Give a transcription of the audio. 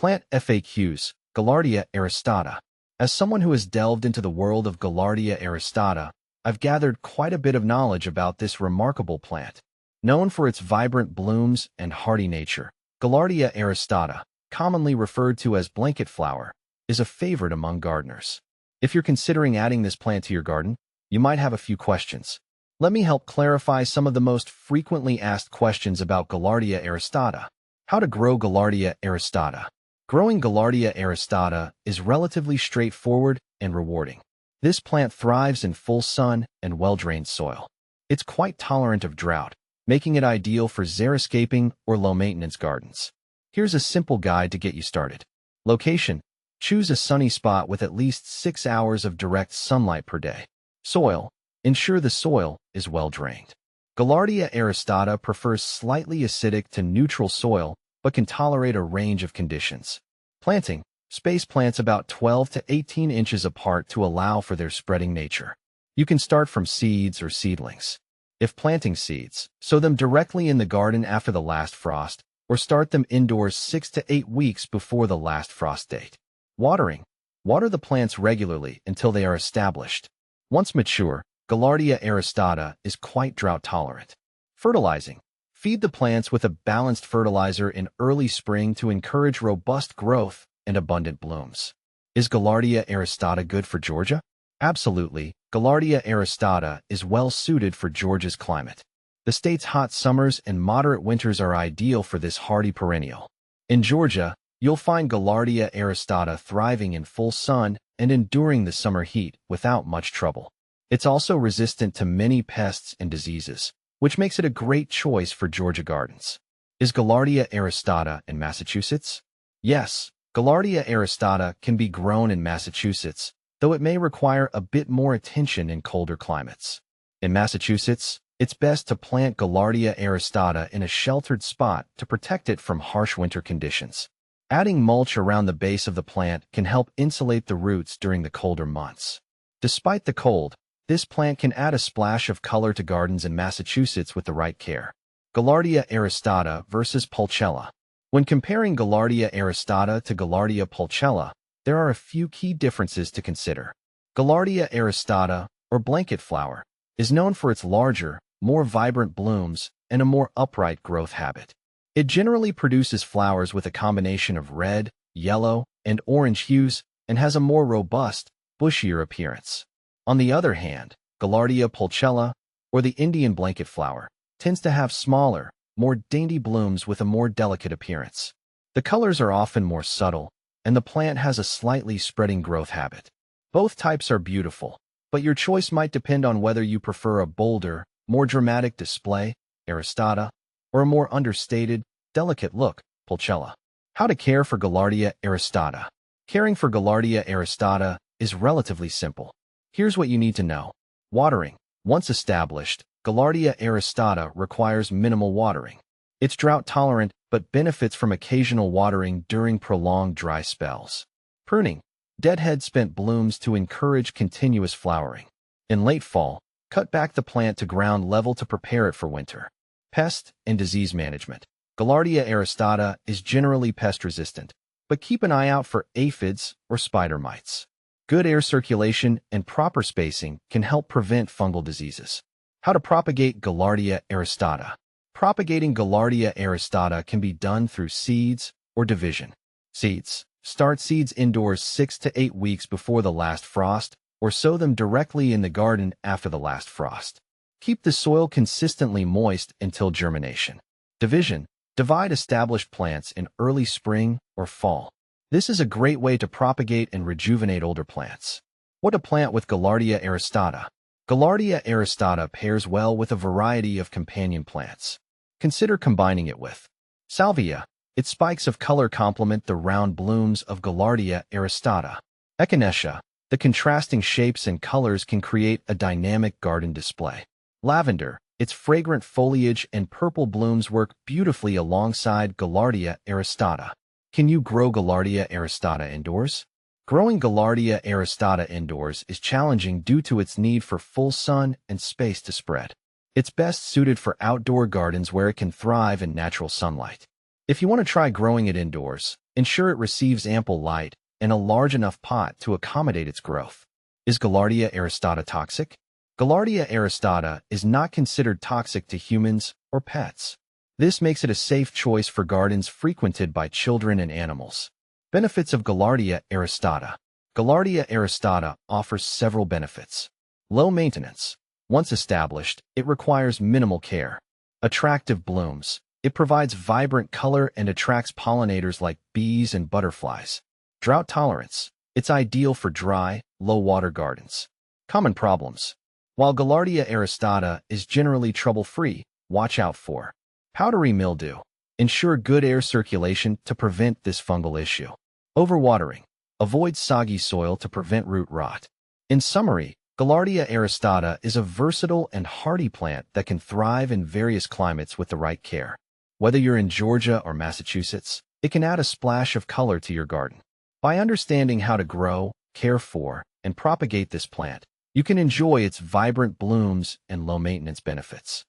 Plant FAQs, Gaillardia aristata. As someone who has delved into the world of Gaillardia aristata, I've gathered quite a bit of knowledge about this remarkable plant. Known for its vibrant blooms and hardy nature, Gaillardia aristata, commonly referred to as blanket flower, is a favorite among gardeners. If you're considering adding this plant to your garden, you might have a few questions. Let me help clarify some of the most frequently asked questions about Gaillardia aristata. How to grow Gaillardia aristata. Growing Gaillardia aristata is relatively straightforward and rewarding. This plant thrives in full sun and well-drained soil. It's quite tolerant of drought, making it ideal for xeriscaping or low-maintenance gardens. Here's a simple guide to get you started. Location. Choose a sunny spot with at least 6 hours of direct sunlight per day. Soil. Ensure the soil is well-drained. Gaillardia aristata prefers slightly acidic to neutral soil, but can tolerate a range of conditions. Planting. Space plants about 12 to 18 inches apart to allow for their spreading nature. You can start from seeds or seedlings. If planting seeds, sow them directly in the garden after the last frost, or start them indoors 6 to 8 weeks before the last frost date. Watering. Water the plants regularly until they are established. Once mature, Gaillardia aristata is quite drought-tolerant. Fertilizing. Feed the plants with a balanced fertilizer in early spring to encourage robust growth and abundant blooms. Is Gaillardia aristata good for Georgia? Absolutely. Gaillardia aristata is well-suited for Georgia's climate. The state's hot summers and moderate winters are ideal for this hardy perennial. In Georgia, you'll find Gaillardia aristata thriving in full sun and enduring the summer heat without much trouble. It's also resistant to many pests and diseases, which makes it a great choice for Georgia gardens. Is Gaillardia aristata in Massachusetts? Yes, Gaillardia aristata can be grown in Massachusetts, though it may require a bit more attention in colder climates. In Massachusetts, it's best to plant Gaillardia aristata in a sheltered spot to protect it from harsh winter conditions. Adding mulch around the base of the plant can help insulate the roots during the colder months. Despite the cold, this plant can add a splash of color to gardens in Massachusetts with the right care. Gaillardia aristata versus Pulchella. When comparing Gaillardia aristata to Gaillardia pulchella, there are a few key differences to consider. Gaillardia aristata, or blanket flower, is known for its larger, more vibrant blooms and a more upright growth habit. It generally produces flowers with a combination of red, yellow, and orange hues and has a more robust, bushier appearance. On the other hand, Gaillardia pulchella, or the Indian blanket flower, tends to have smaller, more dainty blooms with a more delicate appearance. The colors are often more subtle, and the plant has a slightly spreading growth habit. Both types are beautiful, but your choice might depend on whether you prefer a bolder, more dramatic display, aristata, or a more understated, delicate look, pulchella. How to care for Gaillardia aristata. Caring for Gaillardia aristata is relatively simple. Here's what you need to know. Watering. Once established, Gaillardia aristata requires minimal watering. It's drought-tolerant but benefits from occasional watering during prolonged dry spells. Pruning. Deadhead spent blooms to encourage continuous flowering. In late fall, cut back the plant to ground level to prepare it for winter. Pest and disease management. Gaillardia aristata is generally pest-resistant, but keep an eye out for aphids or spider mites. Good air circulation and proper spacing can help prevent fungal diseases. How to propagate Gaillardia aristata. Propagating Gaillardia aristata can be done through seeds or division. Seeds. Start seeds indoors 6 to 8 weeks before the last frost, or sow them directly in the garden after the last frost. Keep the soil consistently moist until germination. Division. Divide established plants in early spring or fall. This is a great way to propagate and rejuvenate older plants. What to plant with Gaillardia aristata. Gaillardia aristata pairs well with a variety of companion plants. Consider combining it with salvia. Its spikes of color complement the round blooms of Gaillardia aristata. Echinacea. The contrasting shapes and colors can create a dynamic garden display. Lavender. Its fragrant foliage and purple blooms work beautifully alongside Gaillardia aristata. Can you grow Gaillardia aristata indoors? Growing Gaillardia aristata indoors is challenging due to its need for full sun and space to spread. It's best suited for outdoor gardens where it can thrive in natural sunlight. If you want to try growing it indoors, Ensure it receives ample light and a large enough pot to accommodate its growth. Is Gaillardia aristata toxic? Gaillardia aristata is not considered toxic to humans or pets. This makes it a safe choice for gardens frequented by children and animals. Benefits of Gaillardia aristata. Gaillardia aristata offers several benefits. Low maintenance. Once established, it requires minimal care. Attractive blooms. It provides vibrant color and attracts pollinators like bees and butterflies. Drought tolerance. It's ideal for dry, low-water gardens. Common problems. While Gaillardia aristata is generally trouble-free, watch out for powdery mildew. Ensure good air circulation to prevent this fungal issue. Overwatering. Avoid soggy soil to prevent root rot. In summary, Gaillardia aristata is a versatile and hardy plant that can thrive in various climates with the right care. Whether you're in Georgia or Massachusetts, it can add a splash of color to your garden. By understanding how to grow, care for, and propagate this plant, you can enjoy its vibrant blooms and low-maintenance benefits.